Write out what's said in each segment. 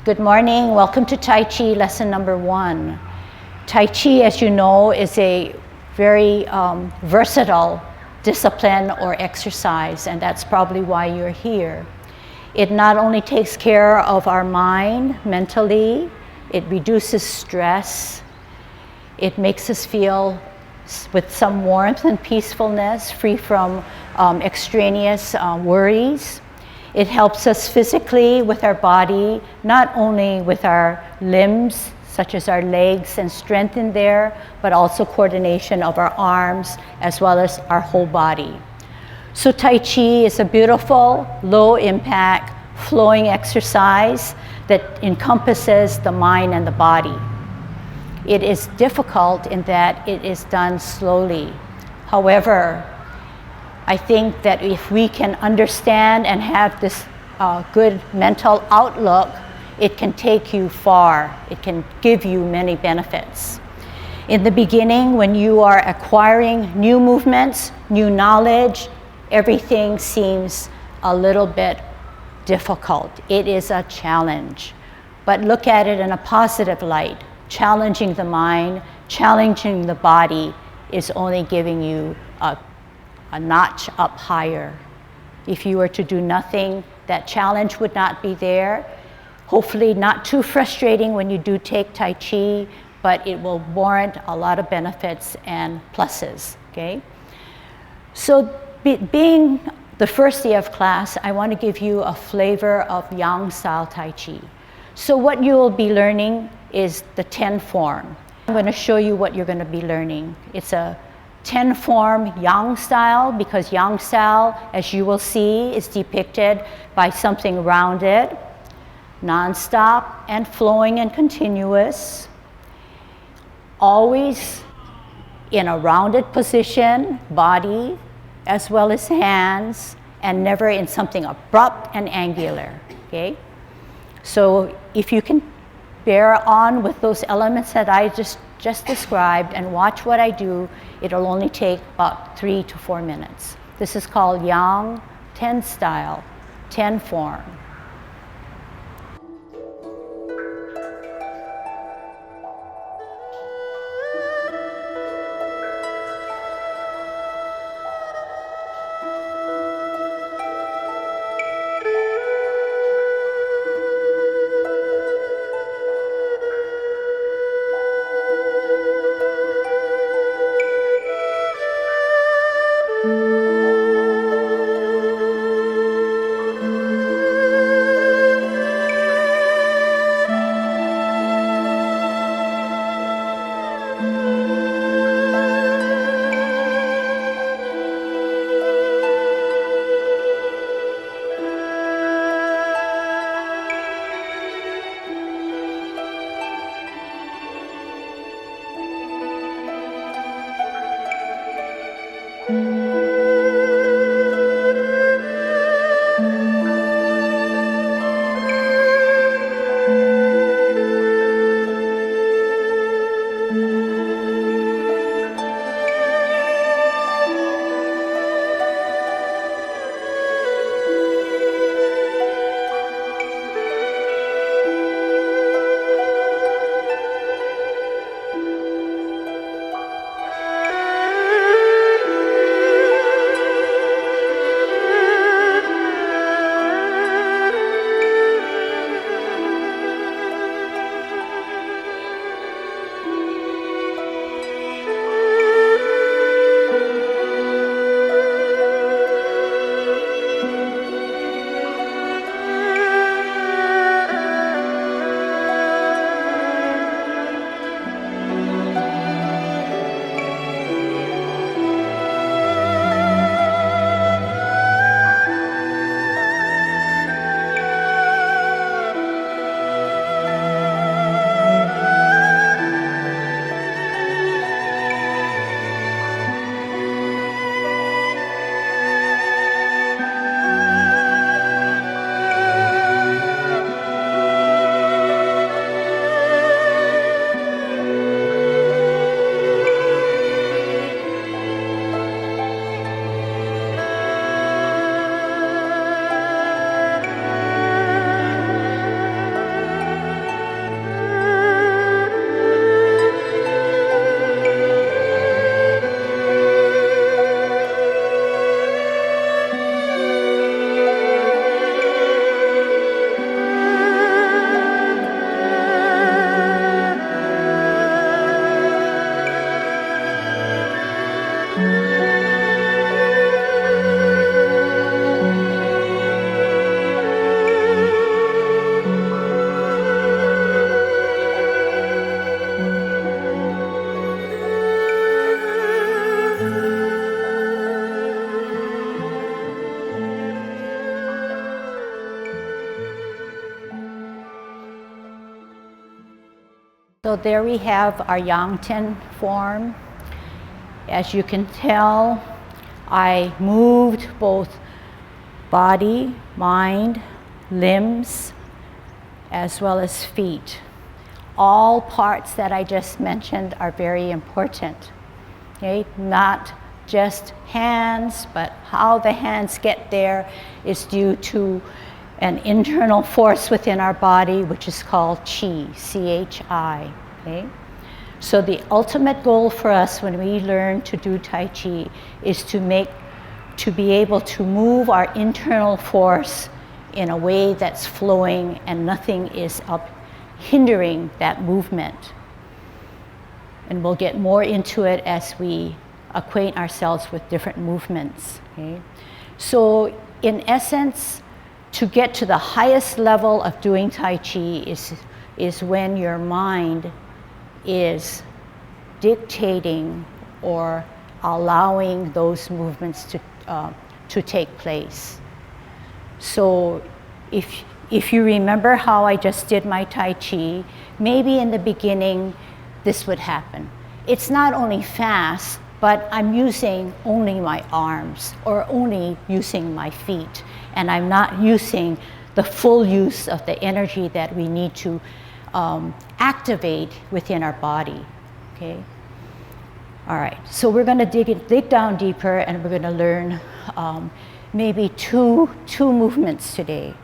Good morning. Welcome to Tai Chi lesson number 1. Tai Chi, as you know, is a very versatile discipline or exercise, and that's probably why you're here. It not only takes care of our mind mentally, it reduces stress, it makes us feel with some warmth and peacefulness, free from extraneous worries. It helps us physically with our body, not only with our limbs, such as our legs and strength in there, but also coordination of our arms as well as our whole body. So Tai Chi is a beautiful, low impact, flowing exercise that encompasses the mind and the body. It is difficult in that it is done slowly. However, I think that if we can understand and have this good mental outlook, it can take you far. It can give you many benefits. In the beginning, when you are acquiring new movements, new knowledge, everything seems a little bit difficult. It is a challenge. But look at it in a positive light. Challenging the mind, challenging the body is only giving you a notch up higher. If you were to do nothing, that challenge would not be there. Hopefully not too frustrating when you do take Tai Chi, but it will warrant a lot of benefits and pluses, okay? So being the first day of class, I want to give you a flavor of Yang style Tai Chi. So what you will be learning is the 10 form. I'm going to show you what you're going to be learning. It's a 10 form Yang style, because Yang style, as you will see, is depicted by something rounded, non-stop and flowing and continuous, always in a rounded position, body as well as hands, and never in something abrupt and angular, okay? So if you can bear on with those elements that I just described and watch what I do, it'll only take about 3 to 4 minutes. This is called Yang 10 style, 10 form. So there we have our Yang form. As you can tell, I moved both body, mind, limbs, as well as feet. All parts that I just mentioned are very important. Okay? Not just hands, but how the hands get there is due to an internal force within our body, which is called Chi, C-H-I. Okay? So the ultimate goal for us when we learn to do Tai Chi is to be able to move our internal force in a way that's flowing and nothing is hindering that movement. And we'll get more into it as we acquaint ourselves with different movements. Okay? So in essence, to get to the highest level of doing Tai Chi is when your mind is dictating or allowing those movements to take place. So if you remember how I just did my Tai Chi, maybe in the beginning this would happen. It's not only fast, but I'm using only my arms or only using my feet, and I'm not using the full use of the energy that we need to activate within our body. Okay? All right, so we're going to dig down deeper, and we're going to learn maybe two movements today.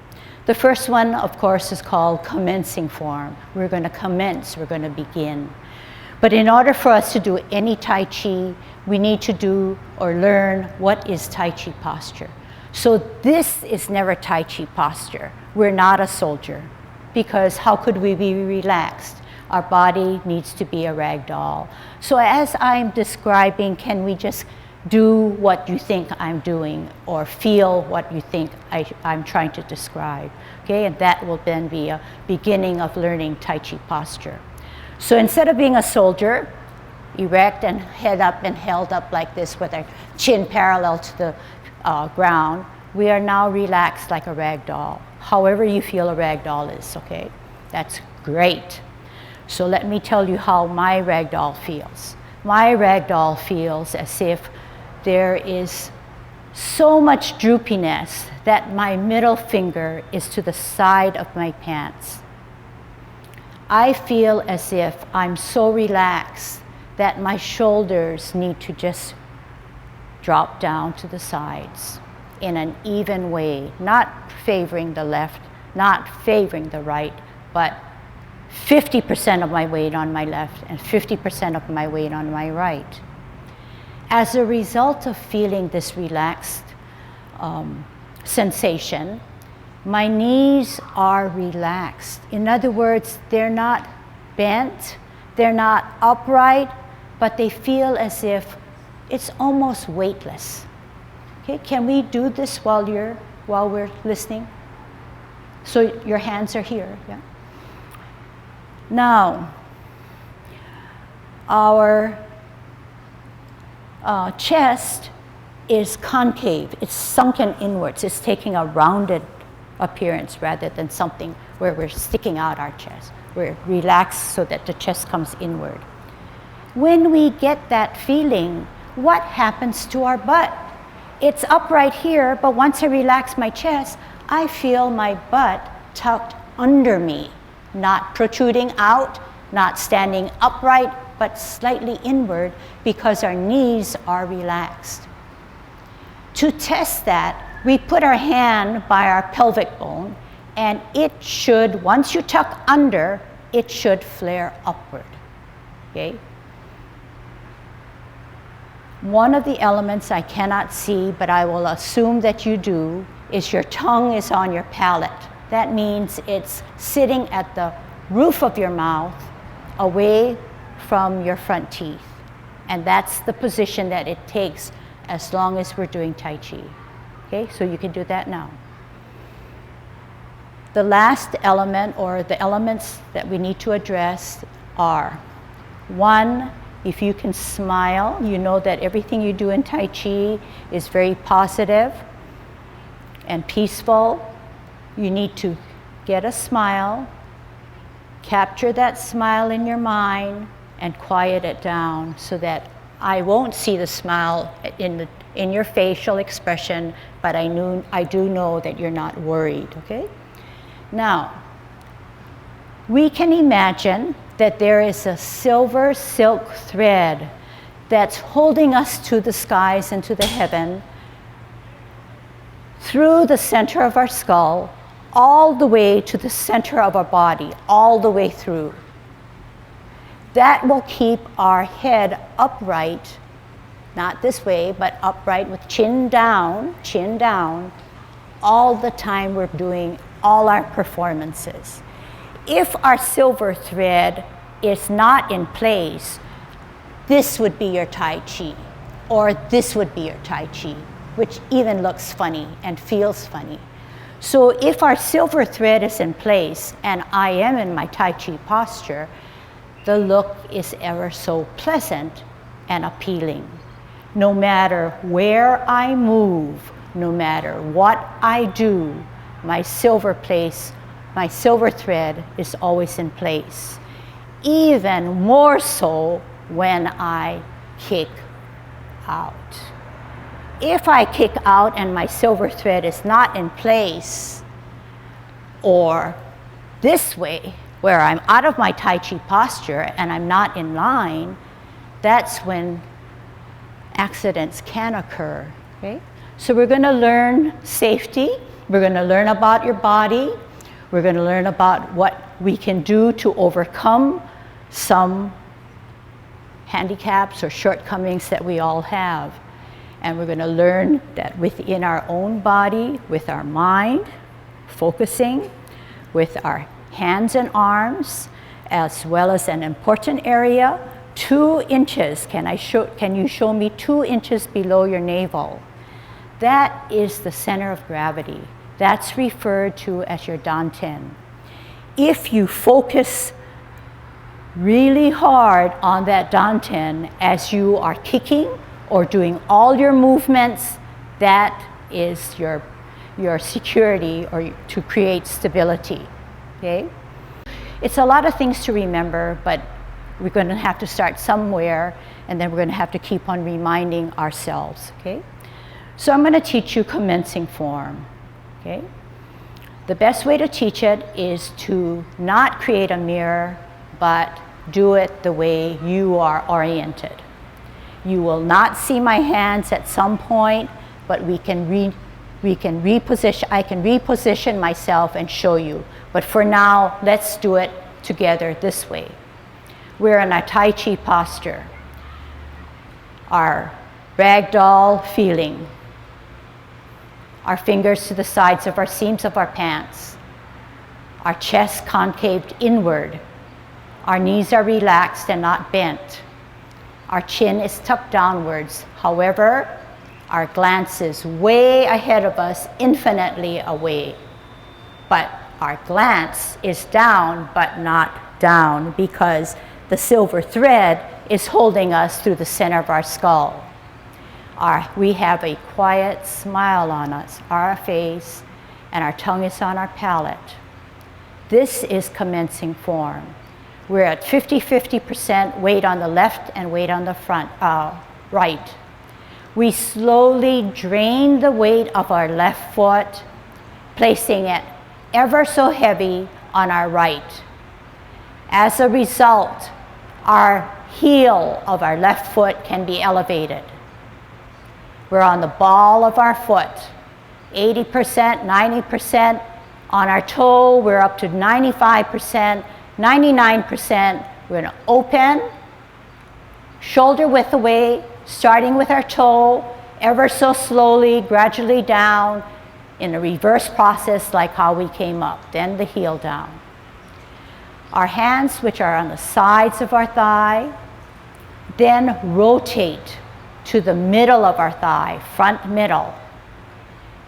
The first one, of course, is called commencing form. We're going to commence, we're going to begin. But in order for us to do any Tai Chi, we need to do or learn what is Tai Chi posture. So this is never Tai Chi posture. We're not a soldier, because how could we be relaxed? Our body needs to be a rag doll. So as I'm describing, can we just do what you think I'm doing or feel what you think I'm trying to describe? Okay, and that will then be a beginning of learning Tai Chi posture. So instead of being a soldier, erect and head up and held up like this with our chin parallel to the ground, we are now relaxed like a rag doll. However you feel a rag doll is, okay? That's great. So let me tell you how my rag doll feels. My rag doll feels as if there is so much droopiness that my middle finger is to the side of my pants. I feel as if I'm so relaxed that my shoulders need to just drop down to the sides in an even way, not favoring the left, not favoring the right, but 50% of my weight on my left and 50% of my weight on my right. As a result of feeling this relaxed sensation, my knees are relaxed. In other words, they're not bent, they're not upright, but they feel as if it's almost weightless. Okay, can we do this while we're listening? So your hands are here, yeah? Now, our chest is concave, it's sunken inwards, it's taking a rounded appearance rather than something where we're sticking out our chest. We're relaxed so that the chest comes inward. When we get that feeling, what happens to our butt? It's upright here, but once I relax my chest, I feel my butt tucked under me, not protruding out, not standing upright, but slightly inward because our knees are relaxed. To test that, we put our hand by our pelvic bone, and it should, once you tuck under, it should flare upward, okay? One of the elements I cannot see, but I will assume that you do, is your tongue is on your palate. That means it's sitting at the roof of your mouth, away from your front teeth, And that's the position that it takes as long as we're doing Tai Chi. Okay, so you can do that now. The last element, or the elements that we need to address, are: one, if you can smile, you know that everything you do in Tai Chi is very positive and peaceful. You need to get a smile, capture that smile in your mind, and quiet it down so that I won't see the smile in your facial expression, but I do know that you're not worried, okay? Now, we can imagine that there is a silver silk thread that's holding us to the skies and to the heaven through the center of our skull, all the way to the center of our body, all the way through. That will keep our head upright, not this way, but upright with chin down, all the time we're doing all our performances. If our silver thread is not in place, this would be your Tai Chi, or this would be your Tai Chi, which even looks funny and feels funny. So if our silver thread is in place and I am in my Tai Chi posture, the look is ever so pleasant and appealing. No matter where I move, no matter what I do, my silver thread is always in place. Even more so when I kick out. If I kick out and my silver thread is not in place, or this way, where I'm out of my Tai Chi posture and I'm not in line, that's when accidents can occur, okay? So we're gonna learn safety, we're gonna learn about your body, we're gonna learn about what we can do to overcome some handicaps or shortcomings that we all have. And we're gonna learn that within our own body, with our mind, focusing, with our hands and arms, as well as an important area, 2 inches. Can you show me 2 inches below your navel? That is the center of gravity. That's referred to as your danten. If you focus really hard on that danten as you are kicking or doing all your movements, that is your security, or to create stability, okay? It's a lot of things to remember, but we're going to have to start somewhere, and then we're going to have to keep on reminding ourselves, okay? So I'm going to teach you commencing form, okay? The best way to teach it is to not create a mirror, but do it the way you are oriented. You will not see my hands at some point, but I can reposition myself and show you. But for now, let's do it together this way. We're in a Tai Chi posture. Our ragdoll feeling. Our fingers to the sides of our seams of our pants. Our chest concaved inward. Our knees are relaxed and not bent. Our chin is tucked downwards. However, our glance is way ahead of us, infinitely away. But our glance is down, but not down, because the silver thread is holding us through the center of our skull. We have a quiet smile on us, our face, and our tongue is on our palate. This is commencing form. We're at 50-50% weight on the left and weight on the right. We slowly drain the weight of our left foot, placing it ever so heavy on our right. As a result, our heel of our left foot can be elevated. We're on the ball of our foot, 80%, 90%. On our toe, we're up to 95%, 99%. We're going to open, shoulder width away, starting with our toe, ever so slowly, gradually down, in a reverse process like how we came up, then the heel down. Our hands, which are on the sides of our thigh, Then rotate to the middle of our thigh, front middle.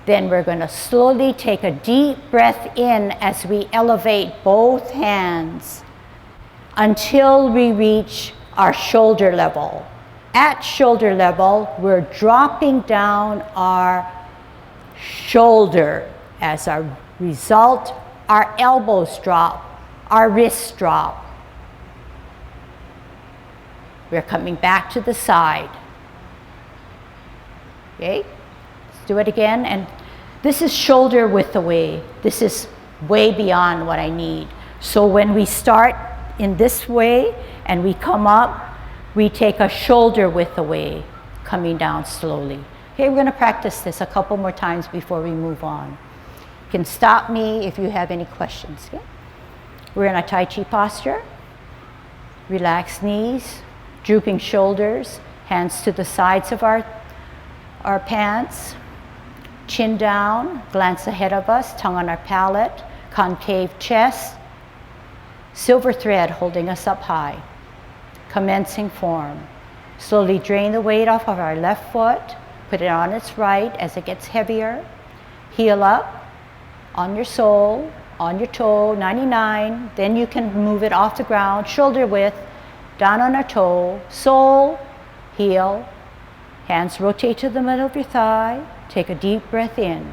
Then we're going to slowly take a deep breath in as we elevate both hands until we reach our shoulder level. At shoulder level, we're dropping down our shoulder. As a result, our elbows drop, our wrists drop. We're coming back to the side. Okay, let's do it again. And this is shoulder width away. This is way beyond what I need. So when we start in this way and we come up, we take a shoulder width away, coming down slowly. Okay, we're going to practice this a couple more times before we move on. You can stop me if you have any questions. Okay? We're in a Tai Chi posture. Relaxed knees, drooping shoulders, hands to the sides of our pants, chin down, glance ahead of us, tongue on our palate, concave chest, silver thread holding us up high. Commencing form. Slowly drain the weight off of our left foot, put it on its right as it gets heavier. Heel up on your sole, on your toe, 99. Then you can move it off the ground, shoulder width, down on our toe, sole, heel. Hands rotate to the middle of your thigh. Take a deep breath in.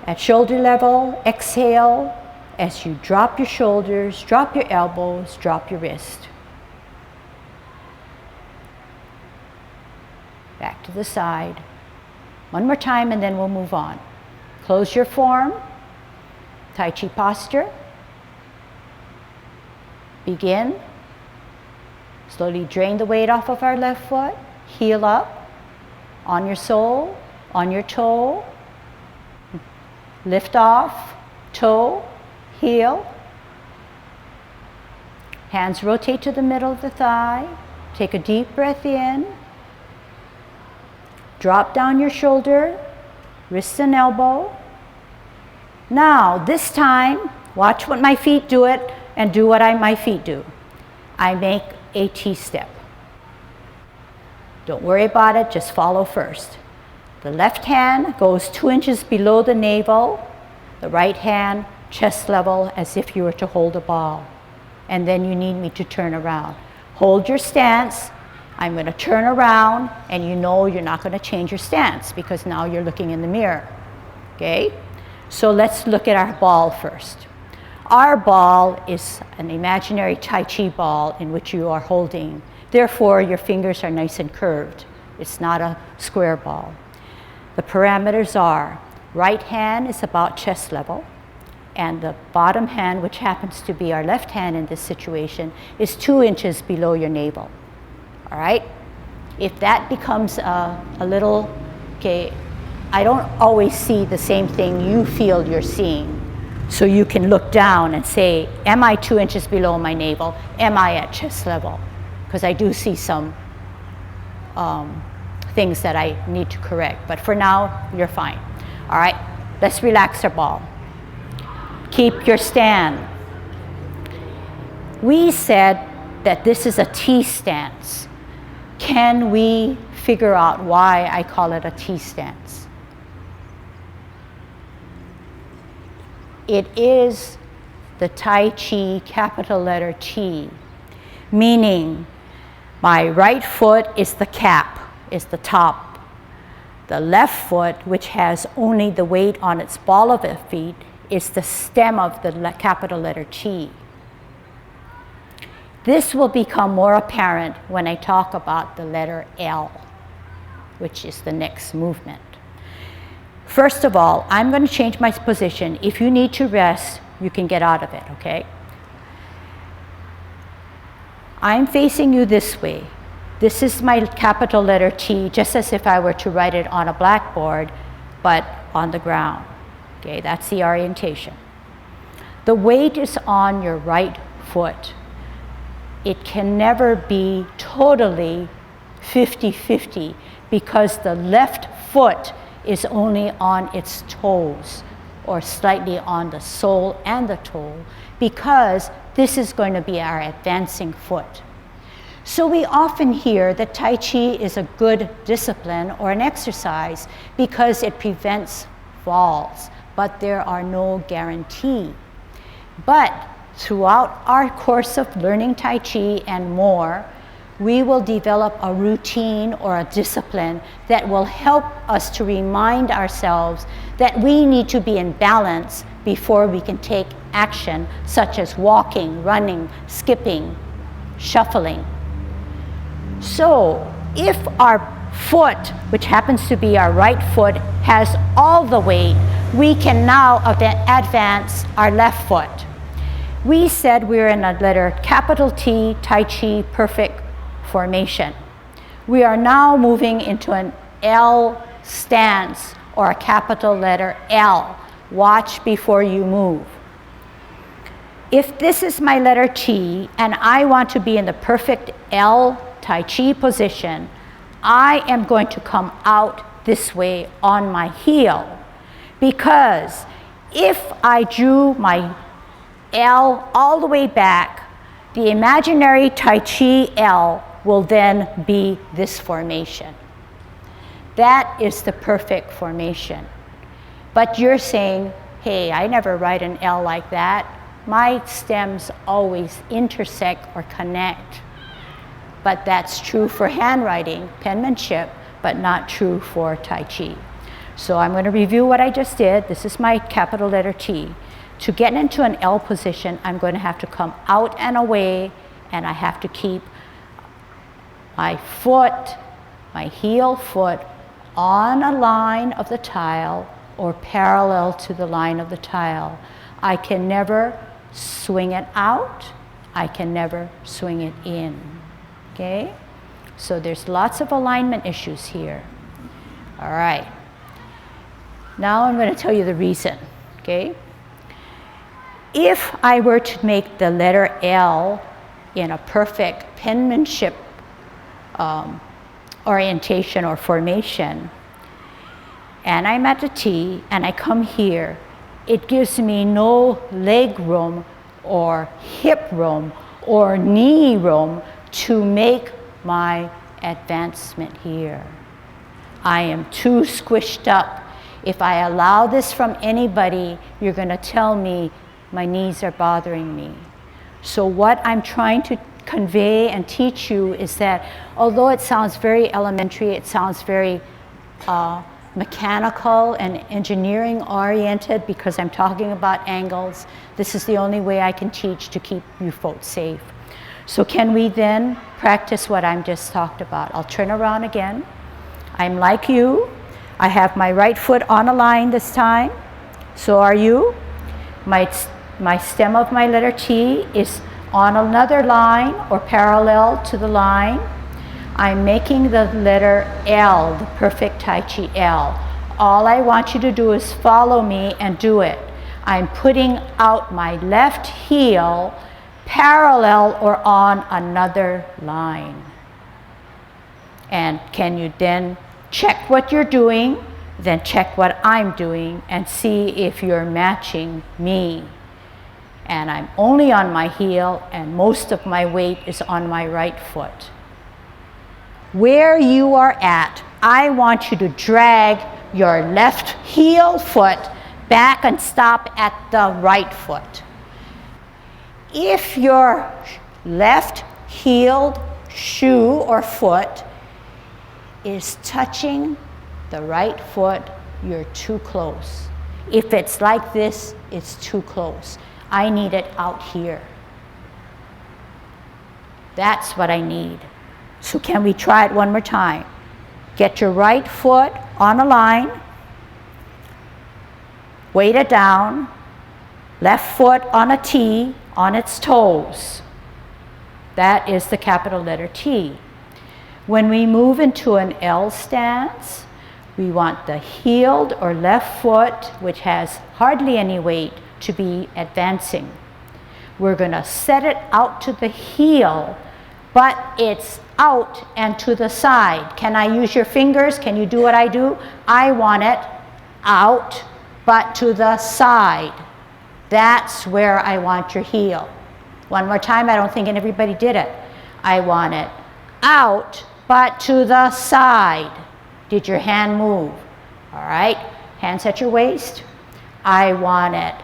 At shoulder level, exhale as you drop your shoulders, drop your elbows, drop your wrist. Back to the side. One more time and then we'll move on. Close your form. Tai Chi posture. Begin. Slowly drain the weight off of our left foot. Heel up on your sole, on your toe. Lift off, toe, heel. Hands rotate to the middle of the thigh. Take a deep breath in. Drop down your shoulder, wrist and elbow. Now, this time, watch what my feet do it and do what my feet do. I make a T-step. Don't worry about it, just follow first. The left hand goes 2 inches below the navel. The right hand, chest level, as if you were to hold a ball. And then you need me to turn around. Hold your stance. I'm going to turn around, and you know you're not going to change your stance because now you're looking in the mirror. Okay? So let's look at our ball first. Our ball is an imaginary Tai Chi ball in which you are holding. Therefore, your fingers are nice and curved. It's not a square ball. The parameters are right hand is about chest level, and the bottom hand, which happens to be our left hand in this situation, is 2 inches below your navel. All right? If that becomes a little, okay, I don't always see the same thing you feel you're seeing. So you can look down and say, am I 2 inches below my navel? Am I at chest level? Because I do see some things that I need to correct. But for now, you're fine. All right, let's relax our ball. Keep your stand. We said that this is a T stance. Can we figure out why I call it a T stance? It is the Tai Chi capital letter T, meaning my right foot is the cap, is the top. The left foot, which has only the weight on its ball of the feet, is the stem of the capital letter T. This will become more apparent when I talk about the letter L, which is the next movement. First of all, I'm going to change my position. If you need to rest, you can get out of it, okay? I'm facing you this way. This is my capital letter T, just as if I were to write it on a blackboard, but on the ground. Okay, that's the orientation. The weight is on your right foot. It can never be totally 50-50 because the left foot is only on its toes or slightly on the sole and the toe because this is going to be our advancing foot. So we often hear that Tai Chi is a good discipline or an exercise because it prevents falls, but there are no guarantee. But throughout our course of learning Tai Chi and more, we will develop a routine or a discipline that will help us to remind ourselves that we need to be in balance before we can take action, such as walking, running, skipping, shuffling. So if our foot, which happens to be our right foot, has all the weight, we can now advance our left foot. We said we're in a letter capital T, Tai Chi, perfect formation. We are now moving into an L stance or a capital letter L. Watch before you move. If this is my letter T and I want to be in the perfect L Tai Chi position, I am going to come out this way on my heel, because if I drew my L all the way back, the imaginary Tai Chi L will then be this formation. That is the perfect formation. But you're saying, hey, I never write an L like that. My stems always intersect or connect. But that's true for handwriting, penmanship, but not true for Tai Chi. So I'm going to review what I just did. This is my capital letter T. To get into an L position, I'm going to have to come out and away, and I have to keep my foot, my heel foot, on a line of the tile or parallel to the line of the tile. I can never swing it out. I can never swing it in. Okay? So there's lots of alignment issues here. All right. Now I'm going to tell you the reason. Okay? If I were to make the letter L in a perfect penmanship orientation or formation, and I'm at the T and I come here, it gives me no leg room or hip room or knee room to make my advancement here. I am too squished up. If I allow this from anybody, you're going to tell me my knees are bothering me. So what I'm trying to convey and teach you is that although it sounds very elementary, it sounds very mechanical and engineering oriented because I'm talking about angles, this is the only way I can teach to keep you folks safe. So can we then practice what I'm just talked about? I'll turn around again. I'm like you. I have my right foot on a line this time. So are you. My stem of my letter T is on another line or parallel to the line. I'm making the letter L, the perfect Tai Chi L. All I want you to do is follow me and do it. I'm putting out my left heel parallel or on another line. And can you then check what you're doing, then check what I'm doing and see if you're matching me. And I'm only on my heel and most of my weight is on my right foot. Where you are at, I want you to drag your left heel foot back and stop at the right foot. If your left heeled shoe or foot is touching the right foot, you're too close. If it's like this, it's too close. I need it out here. That's what I need. So can we try it one more time? Get your right foot on a line, weight it down, left foot on a T on its toes. That is the capital letter T. When we move into an L stance, we want the heeled or left foot, which has hardly any weight, to be advancing. We're going to set it out to the heel, but it's out and to the side. Can I use your fingers? Can you do what I do? I want it out, but to the side. That's where I want your heel. One more time, I don't think everybody did it. I want it out, but to the side. Did your hand move? All right, hands at your waist. I want it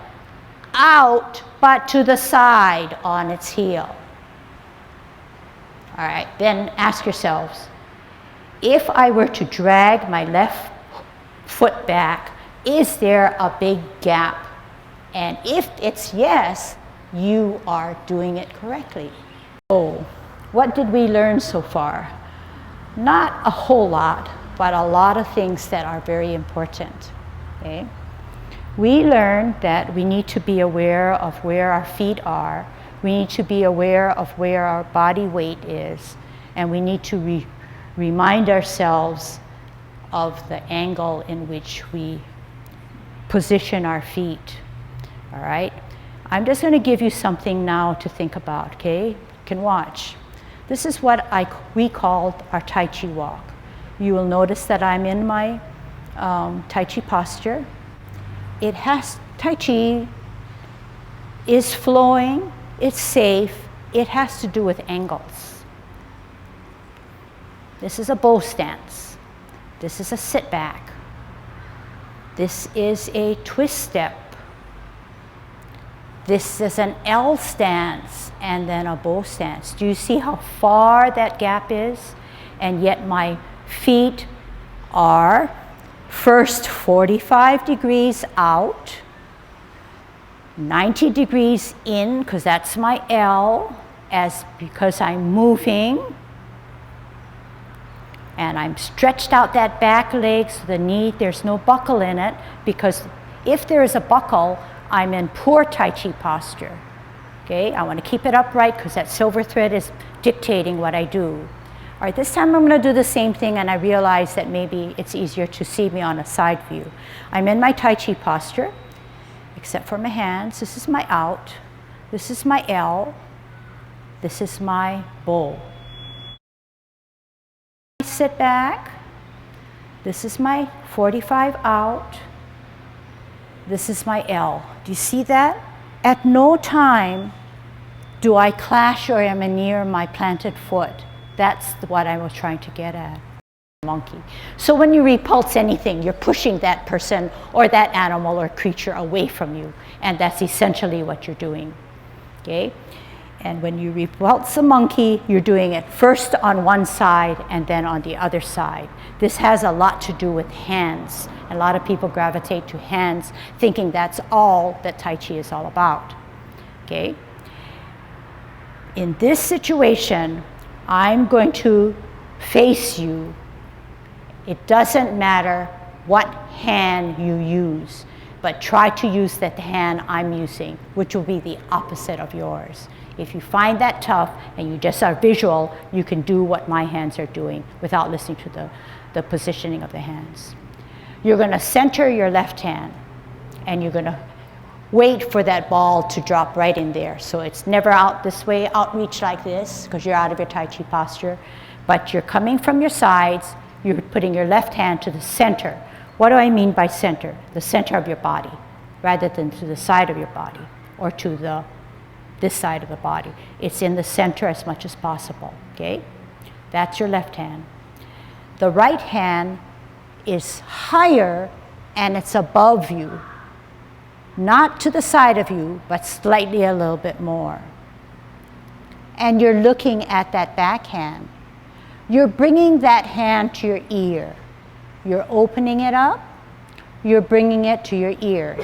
out, but to the side on its heel. All right, then ask yourselves, if I were to drag my left foot back, is there a big gap? And if it's yes, you are doing it correctly. So, what did we learn so far? Not a whole lot, but a lot of things that are very important. Okay? We learned that we need to be aware of where our feet are. We need to be aware of where our body weight is. And we need to remind ourselves of the angle in which we position our feet. All right? I'm just going to give you something now to think about, okay? You can watch. This is what we called our Tai Chi walk. You will notice that I'm in my Tai Chi posture. Tai Chi is flowing, it's safe, it has to do with angles. This is a bow stance. This is a sit back. This is a twist step. This is an L stance and then a bow stance. Do you see how far that gap is? And yet my feet are first 45 degrees out, 90 degrees in, because that's my L, because I'm moving. And I'm stretched out that back leg so the knee, there's no buckle in it, because if there is a buckle, I'm in poor Tai Chi posture. Okay, I want to keep it upright because that silver thread is dictating what I do. All right, this time I'm going to do the same thing, and I realize that maybe it's easier to see me on a side view. I'm in my Tai Chi posture, except for my hands. This is my out. This is my L. This is my bow. Sit back. This is my 45 out. This is my L. Do you see that? At no time do I clash or am I near my planted foot. That's what I was trying to get at. Monkey. So when you repulse anything, you're pushing that person or that animal or creature away from you. And that's essentially what you're doing. Okay? And when you repulse a monkey, you're doing it first on one side and then on the other side. This has a lot to do with hands. A lot of people gravitate to hands, thinking that's all that Tai Chi is all about. Okay? In this situation, I'm going to face you. It doesn't matter what hand you use, but try to use that hand I'm using, which will be the opposite of yours. If you find that tough and you just are visual, you can do what my hands are doing without listening to the positioning of the hands. You're going to center your left hand, and you're going to wait for that ball to drop right in there. So it's never out this way, outreach like this, because you're out of your Tai Chi posture, but you're coming from your sides, you're putting your left hand to the center. What do I mean by center? The center of your body, rather than to the side of your body, or to this side of the body. It's in the center as much as possible, okay? That's your left hand. The right hand is higher and it's above you. Not to the side of you, but slightly a little bit more. And you're looking at that backhand. You're bringing that hand to your ear. You're opening it up. You're bringing it to your ear.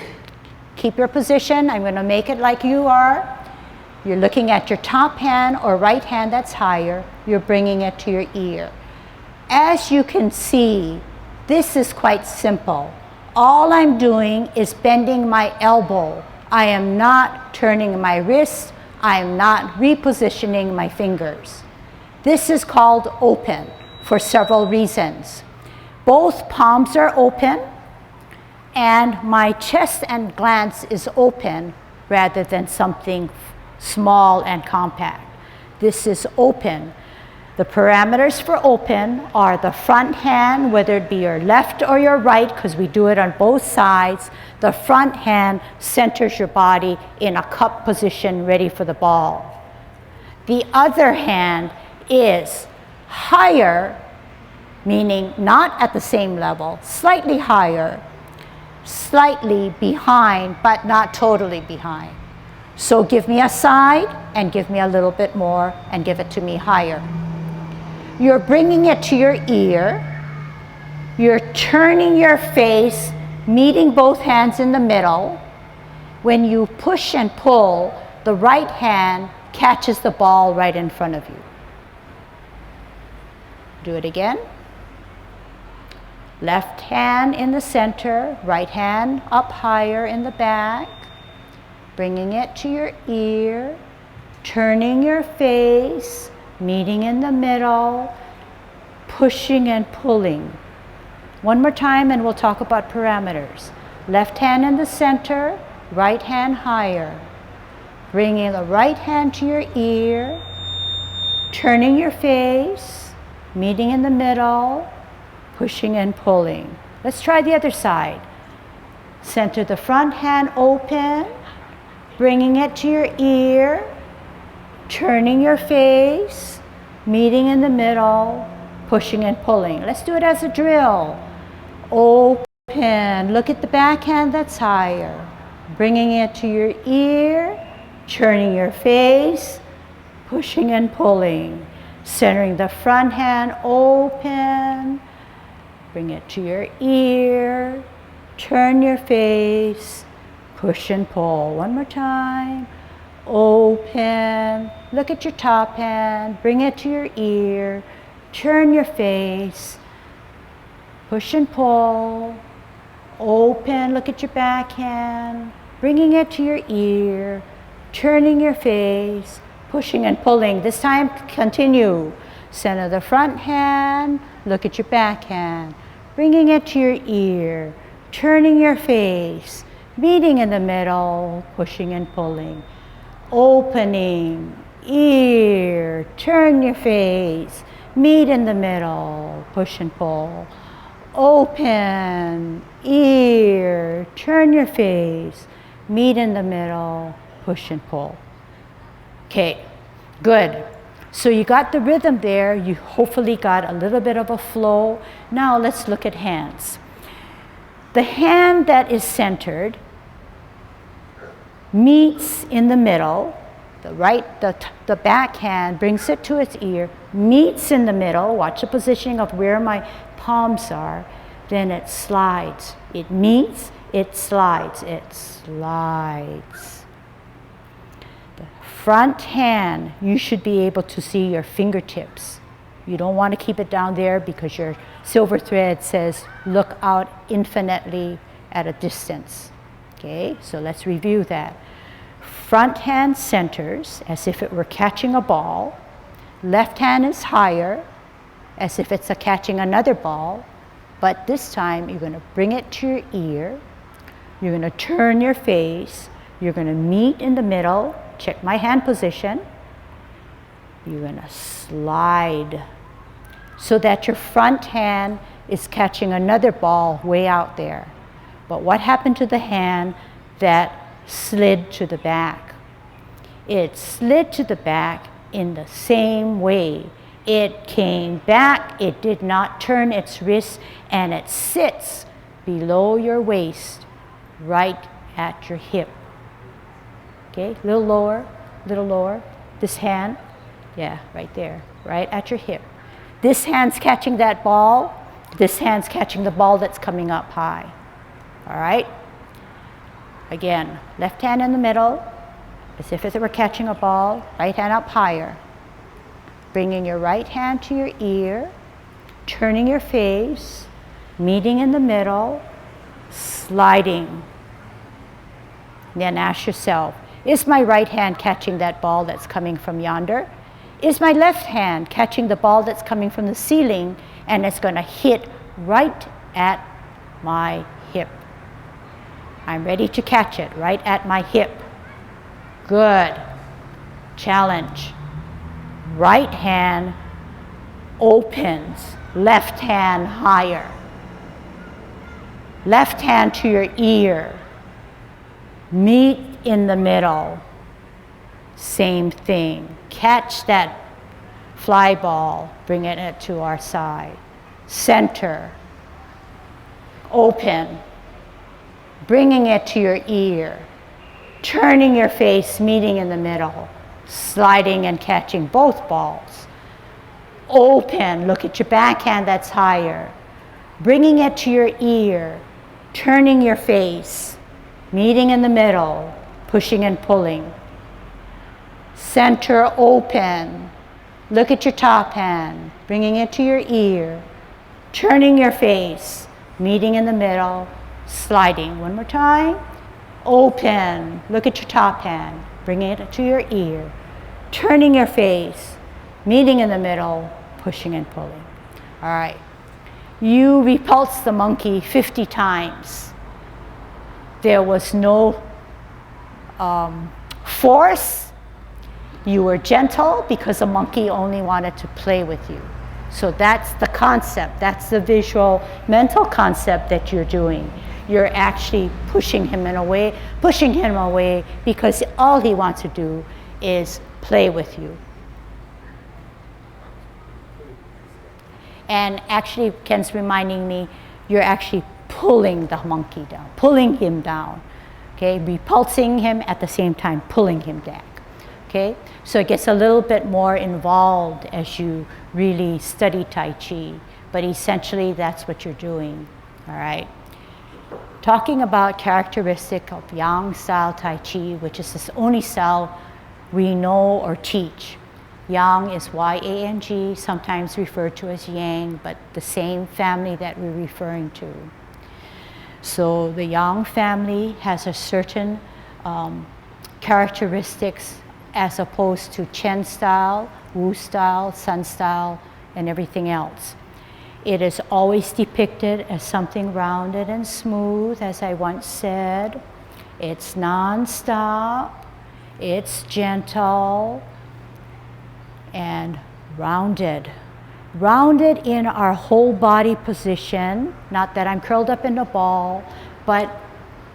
Keep your position. I'm going to make it like you are. You're looking at your top hand or right hand that's higher. You're bringing it to your ear. As you can see, this is quite simple. All I'm doing is bending my elbow. I am not turning my wrist. I am not repositioning my fingers. This is called open for several reasons. Both palms are open, and my chest and glance is open rather than something small and compact. This is open. The parameters for open are the front hand, whether it be your left or your right, because we do it on both sides. The front hand centers your body in a cup position ready for the ball. The other hand is higher, meaning not at the same level, slightly higher, slightly behind, but not totally behind. So give me a side and give me a little bit more and give it to me higher. You're bringing it to your ear. You're turning your face, meeting both hands in the middle. When you push and pull, the right hand catches the ball right in front of you. Do it again. Left hand in the center, right hand up higher in the back, bringing it to your ear, turning your face, meeting in the middle, pushing and pulling. One more time and we'll talk about parameters. Left hand in the center, right hand higher. Bringing the right hand to your ear, turning your face, meeting in the middle, pushing and pulling. Let's try the other side. Center the front hand open, bringing it to your ear, turning your face, meeting in the middle, pushing and pulling. Let's do it as a drill. Open, look at the back hand that's higher, bringing it to your ear, turning your face, pushing and pulling. Centering the front hand open, bring it to your ear, turn your face, push and pull. One more time. Open, look at your top hand, bring it to your ear, turn your face, push and pull. Open, look at your back hand, bringing it to your ear, turning your face, pushing and pulling. This time, continue. Center the front hand, look at your back hand, bringing it to your ear, turning your face, meeting in the middle, pushing and pulling. Opening, ear, turn your face, meet in the middle, push and pull. Open, ear, turn your face, meet in the middle, push and pull. Okay, good. So you got the rhythm there. You hopefully got a little bit of a flow. Now let's look at hands. The hand that is centered meets in the middle. The back hand brings it to its ear, meets in the middle. Watch the positioning of where my palms are. Then it slides. It meets, it slides, it slides. Front hand, you should be able to see your fingertips. You don't want to keep it down there because your silver thread says look out infinitely at a distance. Okay, so let's review that. Front hand centers as if it were catching a ball. Left hand is higher as if it's catching another ball. But this time you're going to bring it to your ear. You're going to turn your face. You're going to meet in the middle. Check my hand position. You're going to slide so that your front hand is catching another ball way out there. But what happened to the hand that slid to the back? It slid to the back in the same way. It came back, it did not turn its wrist, and it sits below your waist, right at your hip. Okay, a little lower. This hand, yeah, right there, right at your hip. This hand's catching that ball. This hand's catching the ball that's coming up high. All right? Again, left hand in the middle, as if it were catching a ball. Right hand up higher. Bringing your right hand to your ear, turning your face, meeting in the middle, sliding. Then ask yourself, is my right hand catching that ball that's coming from yonder? Is my left hand catching the ball that's coming from the ceiling and it's going to hit right at my hip? I'm ready to catch it right at my hip. Good. Challenge. Right hand opens, left hand higher. Left hand to your ear. Meet in the middle. Same thing. Catch that fly ball, bringing it to our side. Center, open, bringing it to your ear, turning your face, meeting in the middle, sliding and catching both balls. Open, look at your backhand that's higher, bringing it to your ear, turning your face, meeting in the middle, pushing and pulling. Center, open, look at your top hand, bringing it to your ear, turning your face, meeting in the middle, sliding. One more time. Open, look at your top hand, bringing it to your ear, turning your face, meeting in the middle, pushing and pulling. All right. You repulsed the monkey 50 times. There was no force. You were gentle because the monkey only wanted to play with you. So that's the concept. That's the visual, mental concept that you're doing. You're actually pushing him away because all he wants to do is play with you. And actually, Ken's reminding me, you're actually pulling the monkey down, pulling him down, okay? Repulsing him at the same time, pulling him back, okay? So it gets a little bit more involved as you really study Tai Chi, but essentially that's what you're doing, all right? Talking about characteristic of Yang style Tai Chi, which is the only style we know or teach. Yang is Y-A-N-G, sometimes referred to as Yang, but the same family that we're referring to. So the Yang family has a certain characteristics as opposed to Chen style, Wu style, Sun style, and everything else. It is always depicted as something rounded and smooth, as I once said. It's non-stop, it's gentle, and rounded. Rounded in our whole body position, not that I'm curled up in a ball, but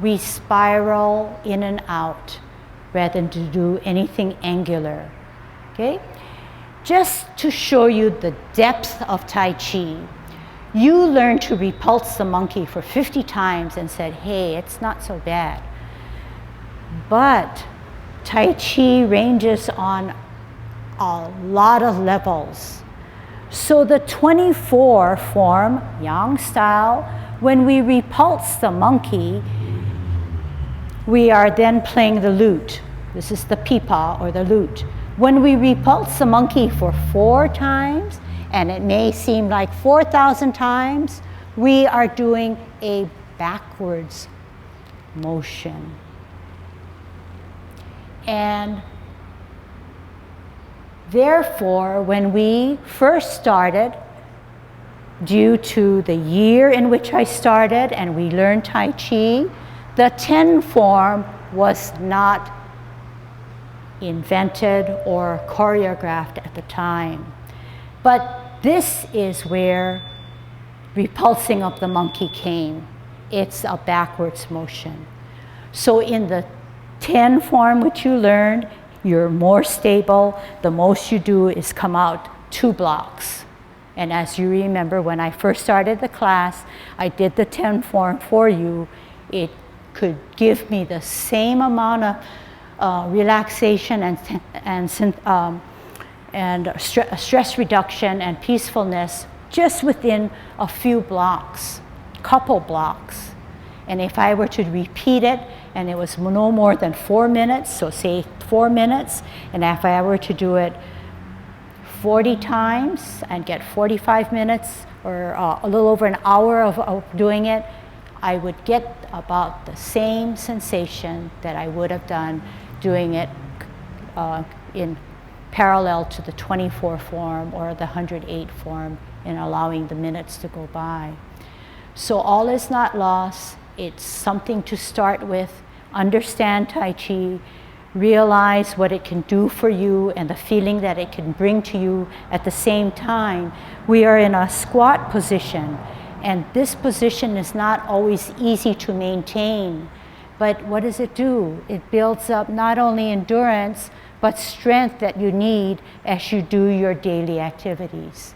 we spiral in and out rather than to do anything angular, okay? Just to show you the depth of Tai Chi, you learn to repulse the monkey for 50 times and said, hey, it's not so bad. But Tai Chi ranges on a lot of levels. So the 24 form, Yang style, when we repulse the monkey, we are then playing the lute. This is the pipa or the lute. When we repulse the monkey for 4 times, and it may seem like 4,000 times, we are doing a backwards motion. And therefore, when we first started, due to the year in which I started and we learned Tai Chi, the 10 form was not invented or choreographed at the time. But this is where repulsing of the monkey came. It's a backwards motion. So in the 10 form which you learned, you're more stable. The most you do is come out 2 blocks. And as you remember, when I first started the class, I did the 10 form for you. It could give me the same amount of relaxation and stress reduction and peacefulness just within a few blocks, couple blocks. And if I were to repeat it, and it was no more than 4 minutes, so say 4 minutes, and if I were to do it 40 times and get 45 minutes or a little over an hour of doing it, I would get about the same sensation that I would have done doing it in parallel to the 24 form or the 108 form and allowing the minutes to go by. So all is not lost. It's something to start with. Understand Tai Chi, realize what it can do for you and the feeling that it can bring to you at the same time. We are in a squat position, and this position is not always easy to maintain But what does it do? It builds up not only endurance, but strength that you need as you do your daily activities.